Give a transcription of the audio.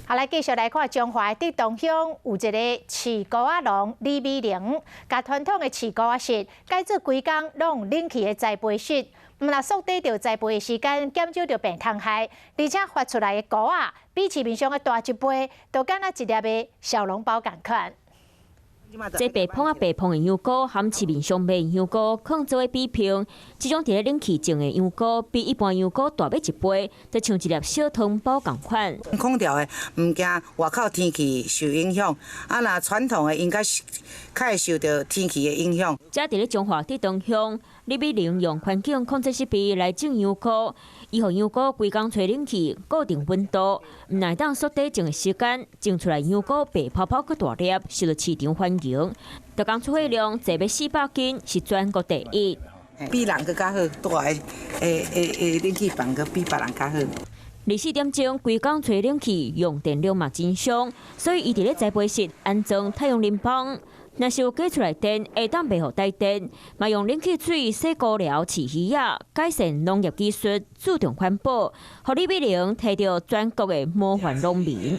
好，来继续来看中华的东乡有一个饲狗仔农李美玲，甲传统的饲狗仔室改做规工拢冷气的栽培室，毋但缩短着栽培的时间，减少着病虫害，而且发出来的狗仔比市面上的大一倍，就敢若一粒的小笼包共款。 这白胖的羊羔和市面上卖的羊羔，可能做为比拼。这种伫咧冷气种的羊羔，比一般羊羔大要一倍，就像一粒小汤包同款。空调的唔惊外口天气受影响，若传统的应该较会受到天气的影响。这伫咧中华地东乡，李美玲用环境控制设备来种羊羔，伊互羊羔规工吹冷气，固定温度，唔但当缩短种的时间，种出来羊羔白泡泡佮大粒，受到市场欢迎。 就讲出货量坐要400斤，是全国第一。比人更较好，大的冷气房个比别人较好。24点钟规工吹冷气，用电量嘛真伤，所以伊伫咧栽培室安装太阳能板。若是有加出来电，会当卖互带电，嘛用冷气水洗菇寮、饲鱼仔，改善农业技术，注重环保，互李美玲摕到全国的模范农民。